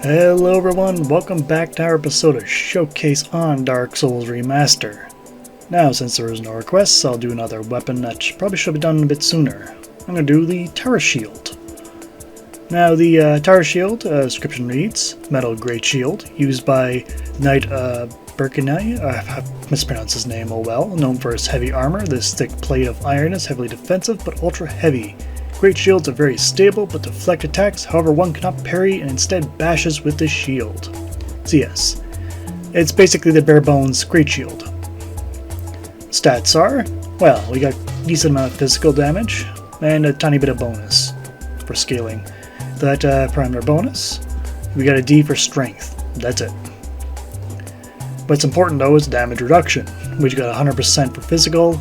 Hello everyone, welcome back to our episode of Showcase on Dark Souls Remaster. Now, since there is no requests, I'll do another weapon that probably should have been done a bit sooner. I'm going to do the Tower Shield. Now, the Tower Shield description reads, Metal Great Shield, used by Knight Birkenai, I mispronounced his name, oh well, known for his heavy armor. This thick plate of iron is heavily defensive, but ultra heavy. Great shields are very stable, but deflect attacks, however one cannot parry and instead bashes with the shield. So yes, it's basically the bare bones Great Shield. Stats are, well, we got a decent amount of physical damage, and a tiny bit of bonus for scaling. That parameter bonus, we got a D for strength, that's it. What's important though is damage reduction, which got 100% for physical,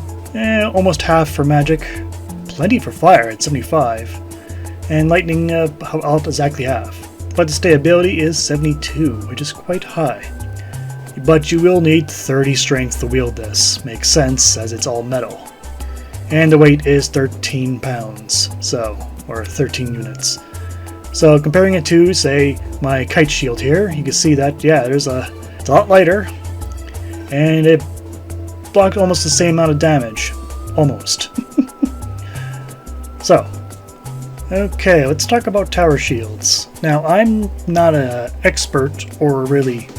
almost half for magic, plenty for fire at 75, and lightning exactly half. But the stability is 72, which is quite high. But you will need 30 strength to wield this, makes sense as it's all metal. And the weight is 13 pounds, or 13 units. So comparing it to, say, my kite shield here, you can see that, yeah, it's a lot lighter, and it blocked almost the same amount of damage. Almost. So, okay, let's talk about tower shields. Now, I'm not an expert or really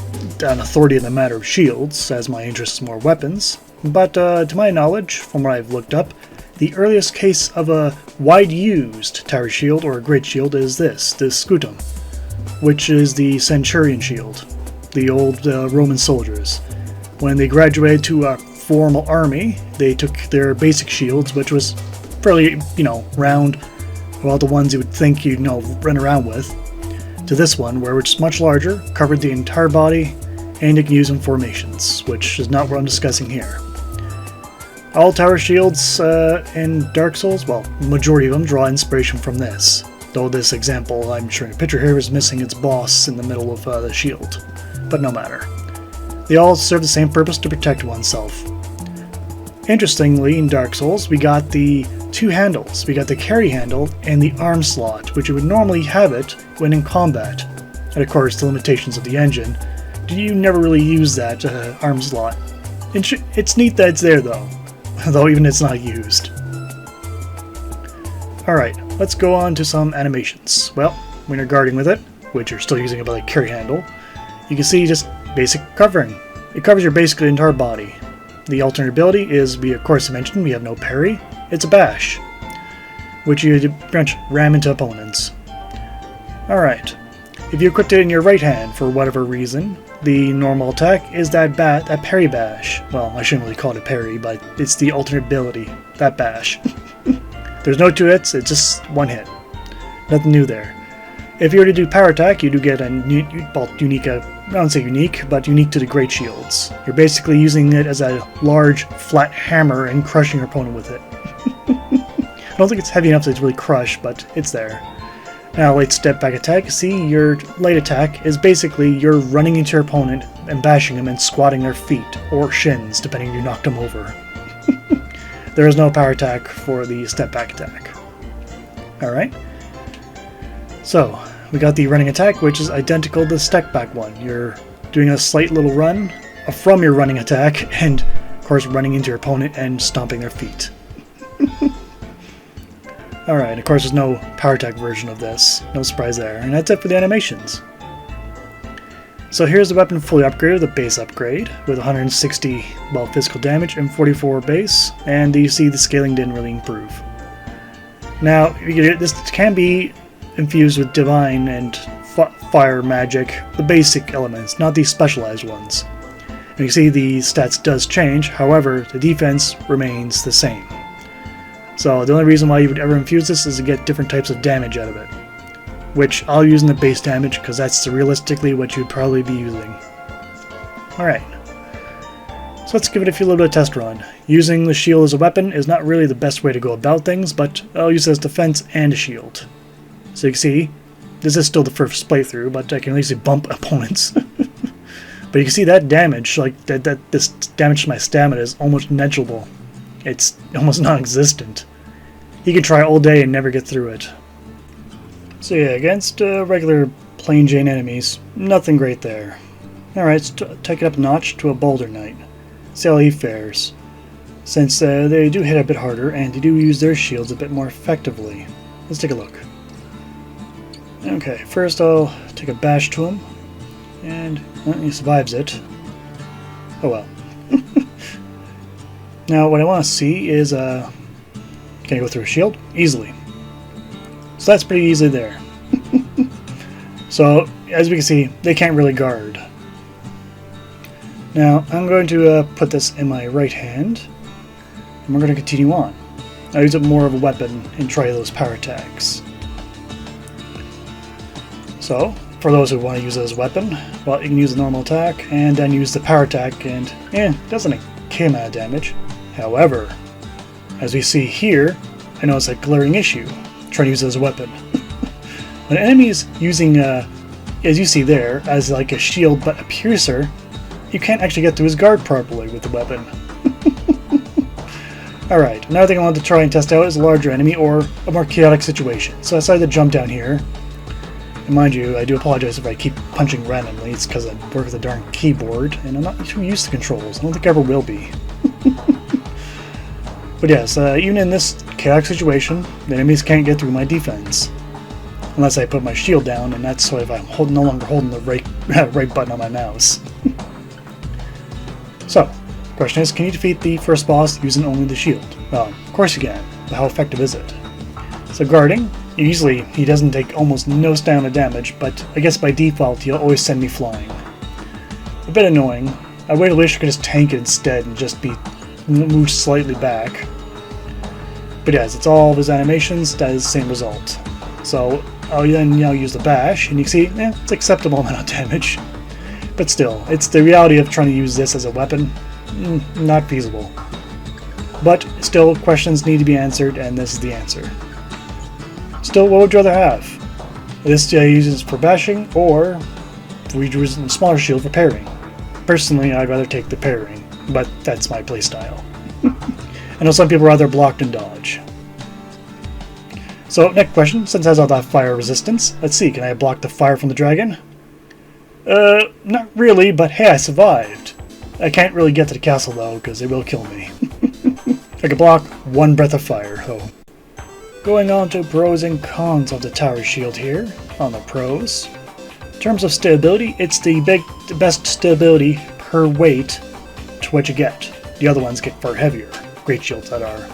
an authority in the matter of shields, as my interest is more weapons, but to my knowledge, from what I've looked up, the earliest case of a wide-used tower shield or a great shield is the scutum, which is the Centurion Shield, the old Roman soldiers. When they graduated to a formal army, they took their basic shields, which was fairly, round, well, the ones you would think you'd, run around with, to this one, where it's much larger, covered the entire body, and you can use in formations, which is not what I'm discussing here. All tower shields in Dark Souls, well, majority of them draw inspiration from this, though this example I'm showing a picture here is missing its boss in the middle of the shield, but no matter. They all serve the same purpose to protect oneself. Interestingly, in Dark Souls, we got the two handles. We got the carry handle and the arm slot, which you would normally have it when in combat. And of course, the limitations of the engine. You never really use that arm slot. It's neat that it's there though, though even it's not used. Alright, let's go on to some animations. Well, when you're guarding with it, which you're still using it by the carry handle, you can see just basic covering. It covers your basically entire body. The alternate ability is, of course mentioned, we have no parry. It's a bash, which you ram into opponents. Alright, if you equipped it in your right hand for whatever reason, the normal attack is that parry bash. Well, I shouldn't really call it a parry, but it's the alternate ability, that bash. There's no two hits, it's just one hit. Nothing new there. If you were to do power attack, you do get a unique, I don't say unique, but unique to the great shields. You're basically using it as a large, flat hammer and crushing your opponent with it. I don't think it's heavy enough to really crush, but it's there. Now, light step back attack, see, your light attack is basically you're running into your opponent and bashing them and squatting their feet, or shins, depending if you knocked them over. There is no power attack for the step back attack. Alright. So, we got the running attack, which is identical to the step back one. You're doing a slight little run from your running attack, and of course running into your opponent and stomping their feet. Alright, of course there's no power attack version of this, no surprise there, and that's it for the animations. So here's the weapon fully upgraded, the base upgrade, with 160 physical damage and 44 base, and you see the scaling didn't really improve. Now, this can be infused with divine and fire magic, the basic elements, not the specialized ones. And you see the stats does change, however, the defense remains the same. So the only reason why you would ever infuse this is to get different types of damage out of it, which I'll use in the base damage because that's realistically what you'd probably be using. Alright, so let's give it a little bit of test run. Using the shield as a weapon is not really the best way to go about things, but I'll use it as defense and a shield. So you can see, this is still the first playthrough, but I can at least bump opponents. But you can see that damage, this damage to my stamina is almost negligible. It's almost non-existent. You can try all day and never get through it. So yeah, against regular plain Jane enemies. Nothing great there. Alright, let's take it up a notch to a Boulder Knight. See how he fares. Since they do hit a bit harder, and they do use their shields a bit more effectively. Let's take a look. Okay, first I'll take a bash to him. And he survives it. Oh well. Now what I want to see is, can I go through a shield? Easily. So that's pretty easily there. So, as we can see, they can't really guard. Now, I'm going to put this in my right hand, and we're going to continue on. I'll use it more of a weapon and try those power attacks. So, for those who want to use it as a weapon, well, you can use the normal attack, and then use the power attack, and it doesn't kill amount of damage. However, as we see here, I know it's a glaring issue, trying to use it as a weapon. When an enemy is using, as you see there, as like a shield but a piercer, you can't actually get through his guard properly with the weapon. Alright, another thing I wanted to try and test out is a larger enemy or a more chaotic situation. So I decided to jump down here. And mind you, I do apologize if I keep punching randomly. It's because I work with a darn keyboard, and I'm not too used to controls. I don't think I ever will be. But yes, even in this chaotic situation, the enemies can't get through my defense. Unless I put my shield down, and that's if I'm no longer holding the right button on my mouse. So, the question is, can you defeat the first boss using only the shield? Well, of course you can, but how effective is it? So guarding, usually he doesn't take almost no stamina damage, but I guess by default he'll always send me flying. A bit annoying. I really wish I could just tank it instead and just be moved slightly back. But yes, it's all of his animations that is the same result. So I'll then use the bash, and you can see, it's acceptable amount of damage. But still, it's the reality of trying to use this as a weapon. Not feasible. But still, questions need to be answered, and this is the answer. Still, what would you rather have? This uses for bashing, or we use a smaller shield for parrying. Personally, I'd rather take the parrying, but that's my playstyle. I know some people rather block than dodge. So, next question, since it has all that fire resistance, let's see, can I block the fire from the dragon? Not really, but hey, I survived. I can't really get to the castle though, because it will kill me. I can block one breath of fire, though. Going on to pros and cons of the tower shield here, on the pros. In terms of stability, it's the best stability per weight to what you get. The other ones get far heavier, great shields that are.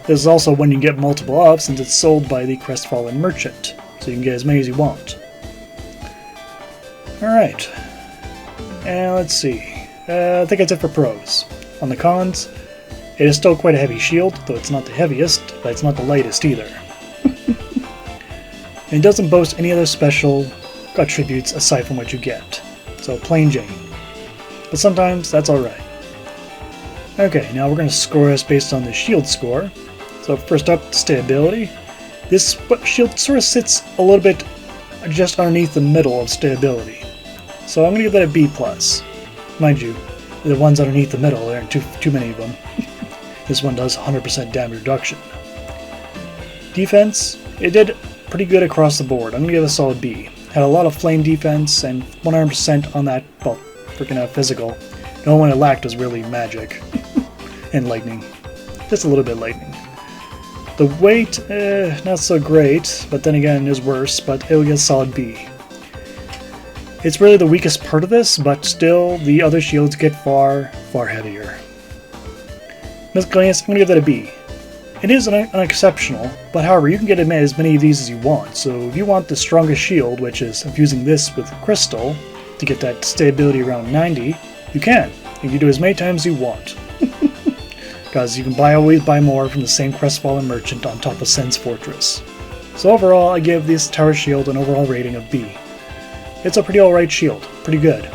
This is also when you get multiple up, since it's sold by the Crestfallen Merchant, so you can get as many as you want. Alright, and let's see, I think that's it for pros. On the cons, it is still quite a heavy shield, though it's not the heaviest, but it's not the lightest either. And it doesn't boast any other special attributes aside from what you get, so plain Jane. But sometimes that's alright. Okay, now we're going to score this based on the shield score. So first up, stability. This shield sort of sits a little bit just underneath the middle of stability. So I'm going to give that a B+. Mind you, the ones underneath the middle, there aren't too many of them. This one does 100% damage reduction. Defense, it did pretty good across the board. I'm going to give it a solid B. Had a lot of flame defense and 100% on that, well, freaking physical. The only one it lacked was really magic. And lightning. Just a little bit lightning. The weight, not so great, but then again it is worse, but it'll get a solid B. It's really the weakest part of this, but still the other shields get far heavier. Miscellaneous, I'm going to give that a B. It is unexceptional, but however, you can get as many of these as you want, so if you want the strongest shield, which is infusing this with crystal, to get that stability around 90, you can. You can do as many times as you want. Because you can always buy more from the same Crestfallen Merchant on top of Sen's Fortress. So overall, I give this tower shield an overall rating of B. It's a pretty alright shield, pretty good.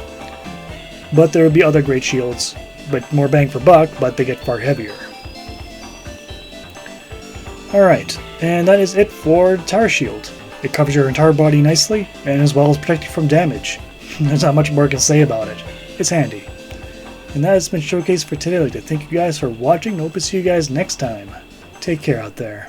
But there will be other great shields, but more bang for buck, but they get far heavier. Alright, and that is it for Tower Shield. It covers your entire body nicely, and as well as protect you from damage. There's not much more I can say about it. It's handy. And that has been Showcase for today. I'd like to thank you guys for watching, and hope to see you guys next time. Take care out there.